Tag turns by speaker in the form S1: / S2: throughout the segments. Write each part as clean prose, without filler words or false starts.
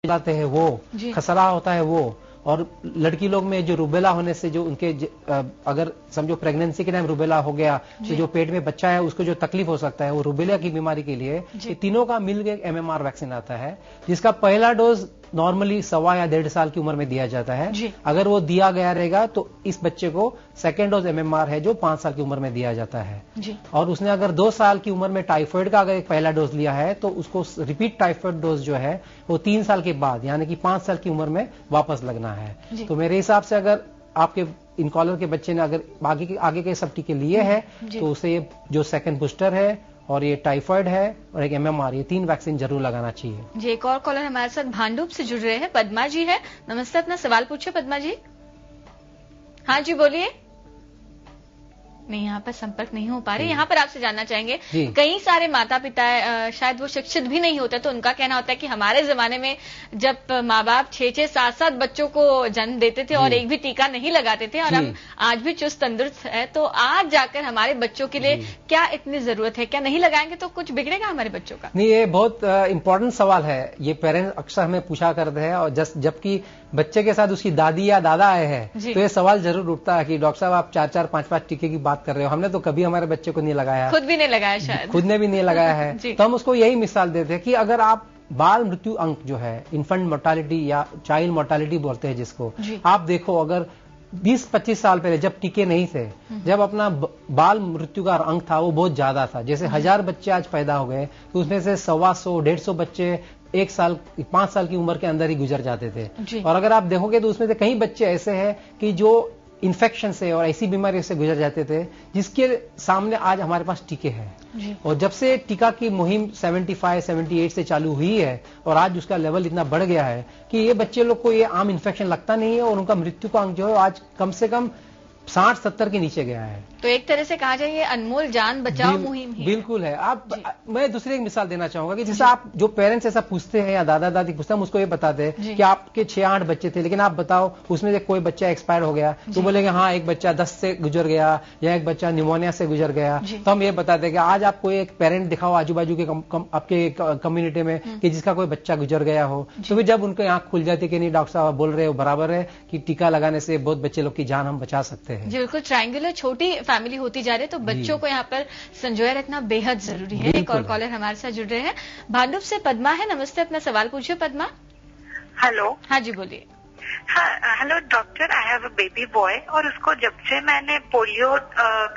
S1: लाते हैं वो, खसरा होता है वो, और लड़की लोग में जो रुबेला होने से जो उनके अगर समझो प्रेगनेंसी के टाइम रुबेला हो गया तो जो पेट में बच्चा है उसको जो तकलीफ हो सकता है वो रुबेला की बीमारी के लिए ये तीनों का मिलकर MMR वैक्सीन आता है, जिसका पहला डोज नॉर्मली 1.25 या 1.5 साल की उम्र में दिया जाता है। अगर वो दिया गया रहेगा तो इस बच्चे को सेकेंड डोज MMR है जो 5 साल की उम्र में दिया जाता है। और उसने अगर 2 साल की उम्र में टाइफाइड का अगर एक पहला डोज लिया है तो उसको रिपीट टाइफाइड डोज जो है वो 3 साल के बाद यानी कि 5 साल की उम्र में वापस लगना है। तो मेरे हिसाब से अगर आपके इन कॉलर के बच्चे ने अगर आगे के सब टीके लिए हैं तो उसे ये जो सेकंड बूस्टर है और ये टाइफाइड है और एक MMR, ये 3 वैक्सीन जरूर लगाना चाहिए।
S2: जी, एक और कॉलर हमारे साथ भांडुप से जुड़ रहे हैं, पद्मा जी है। नमस्ते, अपना सवाल पूछिए पद्मा जी। हाँ जी, बोलिए। नहीं, यहाँ पर संपर्क नहीं हो पा रही। यहाँ पर आपसे जानना चाहेंगे, कई सारे माता पिता शायद वो शिक्षित भी नहीं होते, तो उनका कहना होता है कि हमारे जमाने में जब माँ बाप 6-6, 7-7 बच्चों को जन्म देते थे और एक भी टीका नहीं लगाते थे और हम आज भी चुस्त तंदुरुस्त है, तो आज जाकर हमारे बच्चों के लिए क्या इतनी जरूरत है? क्या नहीं लगाएंगे तो कुछ बिगड़ेगा हमारे बच्चों का?
S1: नहीं, ये बहुत इंपॉर्टेंट सवाल है। ये पेरेंट्स अक्सर हमें पूछा करते हैं और जबकि बच्चे के साथ उसकी दादी या दादा आए हैं तो ये सवाल जरूर उठता है कि डॉक्टर साहब आप 4-4, 5-5 टीके की बात कर रहे हो, हमने तो कभी हमारे बच्चे को नहीं लगाया,
S2: खुद भी नहीं लगाया, शायद
S1: खुद ने भी नहीं लगाया है। तो हम उसको यही मिसाल देते हैं कि अगर आप बाल मृत्यु अंक जो है इन्फेंट मोर्टालिटी या चाइल्ड मोर्टालिटी बोलते हैं जिसको, आप देखो अगर 20-25 साल पहले जब टीके नहीं थे, जब अपना बाल मृत्यु का अंक था वो बहुत ज्यादा था। जैसे 1000 बच्चे आज पैदा हो गए तो उसमें से 125-150 बच्चे 1 साल 5 साल की उम्र के अंदर ही गुजर जाते थे। और अगर आप देखोगे तो उसमें से कई बच्चे ऐसे हैं कि जो इन्फेक्शन से और ऐसी बीमारी से गुजर जाते थे जिसके सामने आज हमारे पास टीके हैं। और जब से टीका की मुहिम 75-78 से चालू हुई है और आज उसका लेवल इतना बढ़ गया है कि ये बच्चे लोग को ये आम इन्फेक्शन लगता नहीं है और उनका मृत्यु का अंक जो है आज कम से कम 60-70 के नीचे गया है।
S2: तो एक तरह से कहा जाए ये अनमोल जान बचाओ मुहिम ही
S1: बिल्कुल है। आप मैं दूसरी एक मिसाल देना चाहूंगा कि जैसे आप जो पेरेंट्स ऐसा पूछते हैं या दादा दादी पूछते हैं, हम उसको ये बताते हैं कि आपके 6-8 बच्चे थे लेकिन आप बताओ उसमें से कोई बच्चा एक्सपायर हो गया तो बोलेंगे हाँ एक बच्चा दस्त से गुजर गया या एक बच्चा निमोनिया से गुजर गया। तो हम ये बताते हैं कि आज आप कोई एक पेरेंट दिखाओ आजू बाजू के आपके कम्युनिटी में कि जिसका कोई बच्चा गुजर गया हो, तो फिर जब उनकी आंख खुल जाती कि नहीं डॉक्टर साहब बोल रहे हो बराबर है कि टीका लगाने से बहुत बच्चे लोग की जान हम बचा सकते हैं।
S2: जी बिल्कुल, ट्रायंगुलर छोटी फैमिली होती जा रही है तो बच्चों को यहाँ पर संजोए रखना बेहद जरूरी है। एक और कॉलर हमारे साथ जुड़ रहे हैं, भांडुप से पद्मा है। नमस्ते, अपना सवाल पूछिए पद्मा।
S3: हेलो।
S2: हाँ जी, बोलिए।
S3: Hello doctor, I have a baby boy और उसको जब से मैंने पोलियो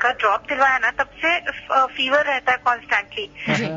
S3: का ड्रॉप दिलवाया ना तब से फीवर रहता है कॉन्स्टेंटली,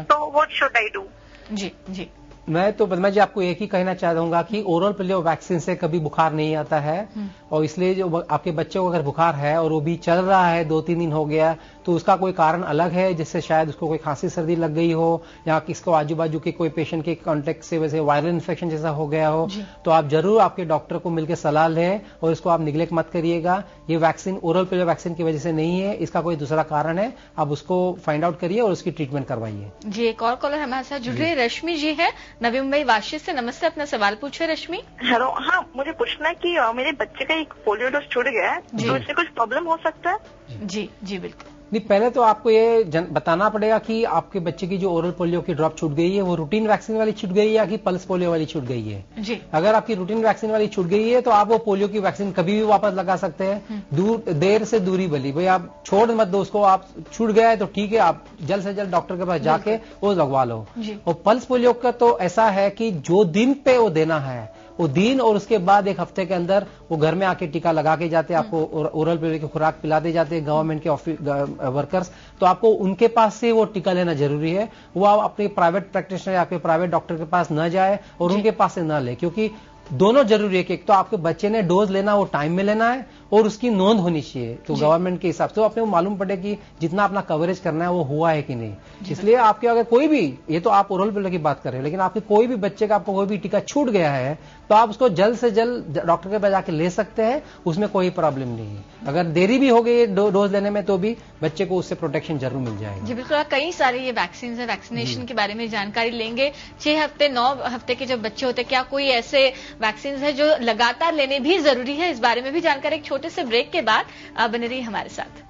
S3: तो व्हाट शुड आई डू?
S2: जी जी,
S1: मैं तो पद्मा जी आपको एक ही कहना चाहूंगा कि ओरल पोलियो वैक्सीन से कभी बुखार नहीं आता है और इसलिए जो आपके बच्चे को अगर बुखार है और वो भी चल रहा है 2-3 दिन हो गया तो उसका कोई कारण अलग है, जिससे शायद उसको कोई खांसी सर्दी लग गई हो या किसको आजू बाजू के कोई पेशेंट के कॉन्टेक्ट से वैसे वायरल इन्फेक्शन जैसा हो गया हो, तो आप जरूर आपके डॉक्टर को मिलकर सलाह लें और इसको आप निगलेक्ट मत करिएगा। ये वैक्सीन ओरल पोलियो वैक्सीन की वजह से नहीं है, इसका कोई दूसरा कारण है, आप उसको फाइंड आउट करिए और उसकी ट्रीटमेंट करवाइए।
S2: जी, एक और कॉलर हमारे साथ जुड़ रही है, रश्मि जी है नवी मुंबई वाशी से। नमस्ते, अपना सवाल पूछिए रश्मि।
S3: हेलो। हाँ, मुझे पूछना है कि मेरे बच्चे का एक पोलियो डोज छूट गया है तो इससे कुछ प्रॉब्लम हो सकता है?
S2: जी जी बिल्कुल।
S1: नहीं, पहले तो आपको ये बताना पड़ेगा कि आपके बच्चे की जो ओरल पोलियो की ड्रॉप छूट गई है वो रूटीन वैक्सीन वाली छूट गई है या कि पल्स पोलियो वाली छूट गई है।
S2: जी,
S1: अगर आपकी रूटीन वैक्सीन वाली छूट गई है तो आप वो पोलियो की वैक्सीन कभी भी वापस लगा सकते हैं। देर से दूरी भली, भाई आप छोड़ मत दो उसको, आप छूट गया है तो ठीक है, आप जल्द से जल्द डॉक्टर के पास जाके वो लगवा लो। और पल्स पोलियो का तो ऐसा है कि जो दिन पे वो देना है वो दिन और उसके बाद 1 हफ्ते के अंदर वो घर में आके टीका लगा के जाते हैं, आपको ओरल पोलियो की खुराक पिलाते जाते हैं गवर्नमेंट के ऑफिस वर्कर्स, तो आपको उनके पास से वो टीका लेना जरूरी है। वो आप अपने प्राइवेट प्रैक्टिशनर या आपके प्राइवेट डॉक्टर के पास न जाए और उनके पास से न ले, क्योंकि दोनों जरूरी है कि एक तो आपके बच्चे ने डोज लेना वो टाइम में लेना है और उसकी नोंद होनी चाहिए तो गवर्नमेंट के हिसाब से अपने को मालूम पड़े कि जितना अपना कवरेज करना है वो हुआ है कि नहीं। इसलिए आपके अगर कोई भी, ये तो आप ओरल पोलियो की बात कर रहे हो, लेकिन आपके कोई भी बच्चे का आपको कोई भी टीका छूट गया है तो आप उसको जल्द से जल्द डॉक्टर के पास जाके ले सकते हैं, उसमें कोई प्रॉब्लम नहीं है। अगर देरी भी हो गई डोज लेने में तो भी बच्चे को उससे प्रोटेक्शन जरूर मिल जाएगी।
S2: जी बिल्कुल, कई सारे ये वैक्सीन है, वैक्सीनेशन के बारे में जानकारी लेंगे। 6 हफ्ते 9 हफ्ते के जब बच्चे होते, क्या कोई ऐसे वैक्सीन है जो लगातार लेने भी जरूरी है, इस बारे में भी जानकारी एक छोटे से ब्रेक के बाद बने रही हमारे साथ।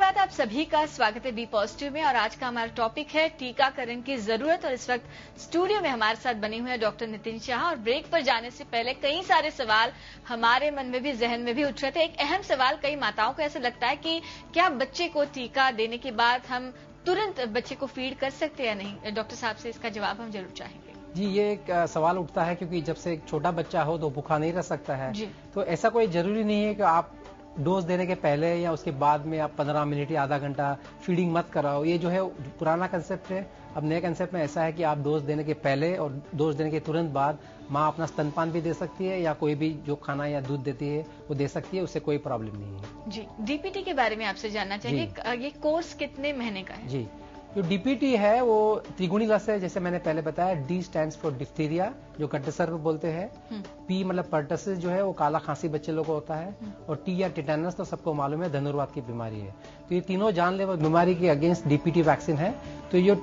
S2: नमस्कार, आप सभी का स्वागत है बी पॉजिटिव में। और आज का हमारा टॉपिक है टीकाकरण की जरूरत। और इस वक्त स्टूडियो में हमारे साथ बने हुए हैं डॉक्टर नितिन शाह। और ब्रेक पर जाने से पहले कई सारे सवाल हमारे मन में भी, जहन में भी उठ रहे थे। एक अहम सवाल कई माताओं को ऐसा लगता है कि क्या बच्चे को टीका देने के बाद हम तुरंत बच्चे को फीड कर सकते हैं या नहीं। डॉक्टर साहब से इसका जवाब हम जरूर चाहेंगे।
S1: जी, ये एक सवाल उठता है क्योंकि जब से एक छोटा बच्चा हो तो भूखा नहीं रह सकता है। तो ऐसा कोई जरूरी नहीं है कि आप डोज देने के पहले या उसके बाद में आप 15 मिनट या आधा घंटा फीडिंग मत कराओ। ये जो है पुराना कंसेप्ट है। अब नए कंसेप्ट में ऐसा है कि आप डोज देने के पहले और डोज देने के तुरंत बाद माँ अपना स्तनपान भी दे सकती है या कोई भी जो खाना या दूध देती है वो दे सकती है, उससे कोई प्रॉब्लम नहीं है।
S2: जी, डीपीटी के बारे में आपसे जानना चाहिए, ये कोर्स कितने महीने का है?
S1: जी, जो डीपीटी है वो त्रिगुणी रस है, जैसे मैंने पहले बताया। डी स्टैंड्स फॉर डिप्थीरिया, जो कंटेसर बोलते हैं। पी मतलब पर्टसिस, जो है वो काला खांसी बच्चे लोगों को होता है। और टी या टिटेनस तो सबको मालूम है, धनुर्वात की बीमारी है। तो ये तीनों जानलेवा बीमारी के अगेंस्ट डीपीटी वैक्सीन है। तो ये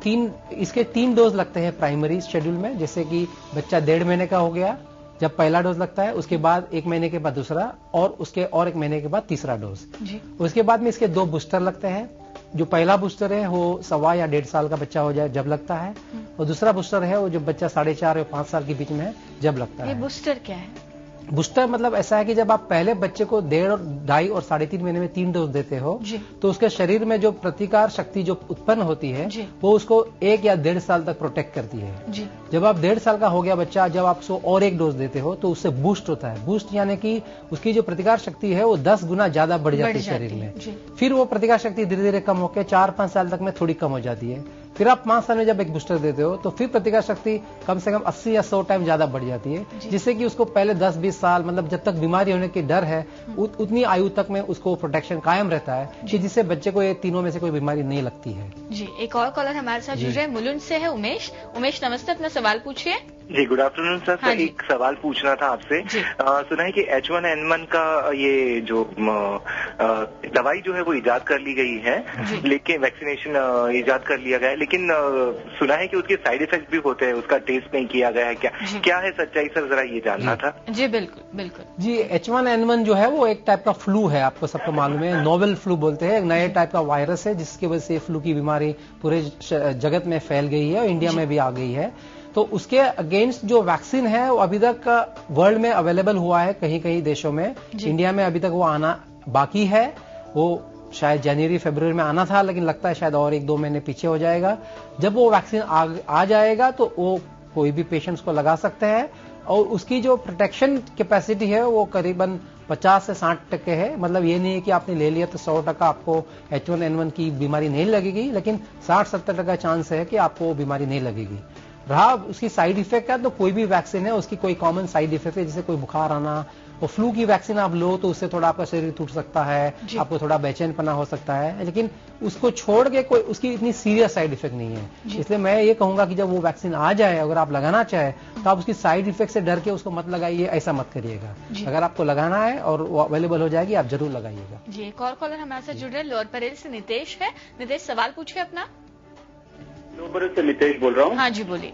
S1: इसके 3 डोज लगते हैं प्राइमरी शेड्यूल में। जैसे कि बच्चा 1.5 महीने का हो गया जब पहला डोज लगता है, उसके बाद 1 महीने के बाद दूसरा, और उसके और 1 महीने के बाद तीसरा डोज। उसके बाद में इसके 2 बूस्टर लगते हैं। जो पहला बूस्टर है वो 1.25 या 1.5 साल का बच्चा हो जाए जब लगता है, और दूसरा बूस्टर है वो जो बच्चा 4.5 या 5 साल के बीच में है जब लगता है।
S2: ये बूस्टर क्या है?
S1: बूस्टर मतलब ऐसा है कि जब आप पहले बच्चे को 1.5 और 2.5 और 3.5 महीने में 3 डोज देते हो तो उसके शरीर में जो प्रतिकार शक्ति जो उत्पन्न होती है वो उसको 1 या 1.5 साल तक प्रोटेक्ट करती है। जब आप 1.5 साल का हो गया बच्चा, जब आप उसको और 1 डोज देते हो तो उससे बूस्ट होता है। बूस्ट यानी कि उसकी जो प्रतिकार शक्ति है वो 10 गुना ज्यादा बढ़ जाती है शरीर में। फिर वो प्रतिकार शक्ति धीरे धीरे कम होकर 4-5 साल तक में थोड़ी कम हो जाती है। फिर आप 5 साल में जब एक बूस्टर देते हो तो फिर प्रतिकार शक्ति कम से कम 80 या 100 टाइम ज्यादा बढ़ जाती है, जिससे कि उसको पहले 10-20 साल, मतलब जब तक बीमारी होने की डर है उतनी आयु तक में उसको प्रोटेक्शन कायम रहता है, कि जिससे बच्चे को ये तीनों में से कोई बीमारी नहीं लगती है।
S2: जी, एक और कॉलर हमारे साथ जुड़ रहे हैं, मुलुंड से है उमेश। उमेश नमस्ते, अपना सवाल पूछिए।
S4: जी, गुड आफ्टरनून सर। हाँ, एक सवाल पूछना था आपसे। सुना है कि H1N1 का ये जो दवाई जो है वो इजाद कर ली गई है, लेकिन वैक्सीनेशन इजाद कर लिया गया है, लेकिन सुना है कि उसके साइड इफेक्ट भी होते हैं, उसका टेस्ट नहीं किया गया है। क्या है सच्चाई सर, जरा ये जानना था।
S2: जी बिल्कुल बिल्कुल।
S1: जी, H1N1 जो है वो एक टाइप का फ्लू है, आपको सबको मालूम है। नोवेल फ्लू बोलते हैं, एक नए टाइप का वायरस है जिसकी वजह से फ्लू की बीमारी पूरे जगत में फैल गई है और इंडिया में भी आ गई है। तो उसके अगेंस्ट जो वैक्सीन है वो अभी तक वर्ल्ड में अवेलेबल हुआ है कहीं कहीं देशों में। इंडिया में अभी तक वो आना बाकी है। वो शायद जनवरी-फरवरी में आना था, लेकिन लगता है शायद और 1-2 महीने पीछे हो जाएगा। जब वो वैक्सीन आ जाएगा तो वो कोई भी पेशेंट्स को लगा सकते हैं, और उसकी जो प्रोटेक्शन कैपेसिटी है वो करीबन 50 से 60% है। मतलब ये नहीं है कि आपने ले लिया तो 100% आपको H1N1 की बीमारी नहीं लगेगी, लेकिन 60-70% चांस है कि आपको वो बीमारी नहीं लगेगी। रहा उसकी साइड इफेक्ट का, तो कोई भी वैक्सीन है उसकी कोई कॉमन साइड इफेक्ट है, जैसे कोई बुखार आना। और फ्लू की वैक्सीन आप लो तो उससे थोड़ा आपका शरीर टूट सकता है, आपको थोड़ा बेचैनपना हो सकता है, लेकिन उसको छोड़ के कोई उसकी इतनी सीरियस साइड इफेक्ट नहीं है। इसलिए मैं ये कहूंगा कि जब वो वैक्सीन आ जाए, अगर आप लगाना चाहे तो आप उसकी साइड इफेक्ट से डर के उसको मत लगाइए, ऐसा मत करिएगा। अगर आपको लगाना है और वो अवेलेबल हो जाएगी, आप जरूर लगाइएगा।
S2: जी, एक और कॉलर हमारे साथ जुड़ रहे हैं, लोअर परेल से नितेश है। नितेश, सवाल पूछिए अपना।
S5: लोअर परेल से नितेश बोल रहा हूँ।
S2: हाँ जी, बोलिए।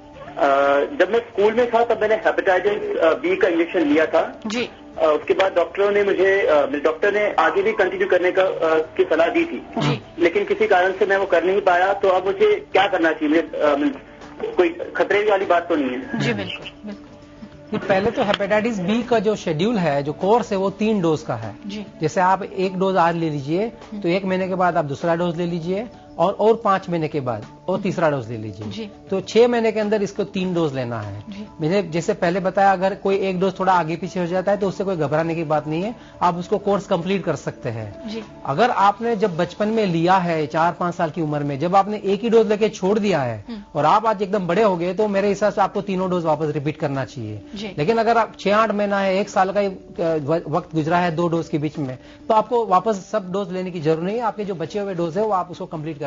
S5: जब मैं स्कूल में था तब मैंने हेपेटाइटिस बी का इंजेक्शन लिया था जी। उसके बाद डॉक्टर ने आगे भी कंटिन्यू करने की सलाह दी थी जी। लेकिन किसी कारण से मैं वो कर नहीं पाया। तो अब मुझे क्या करना चाहिए? कोई खतरे वाली बात तो नहीं है?
S2: जी बिल्कुल बिल्कुल।
S1: पहले तो हेपेटाइटिस बी का जो शेड्यूल है, जो कोर्स है, वो 3 डोज का है जी। जैसे आप 1 डोज आज ले लीजिए तो 1 महीने के बाद आप दूसरा डोज ले लीजिए, और 5 महीने के बाद और तीसरा डोज ले लीजिए। तो 6 महीने के अंदर इसको 3 डोज लेना है। मैंने जैसे पहले बताया, अगर कोई 1 डोज थोड़ा आगे पीछे हो जाता है तो उससे कोई घबराने की बात नहीं है, आप उसको कोर्स कंप्लीट कर सकते हैं। अगर आपने जब बचपन में लिया है 4-5 साल की उम्र में, जब आपने 1 ही डोज लेके छोड़ दिया है और आप आज एकदम बड़े हो गए, तो मेरे हिसाब से आपको तीनों डोज वापस रिपीट करना चाहिए। लेकिन अगर आप 6-8 महीना है, 1 साल का वक्त गुजरा है 2 डोज के बीच में, तो आपको वापस सब डोज लेने की जरूरत नहीं है। आपके जो बचे हुए डोज है वो आप उसको कंप्लीट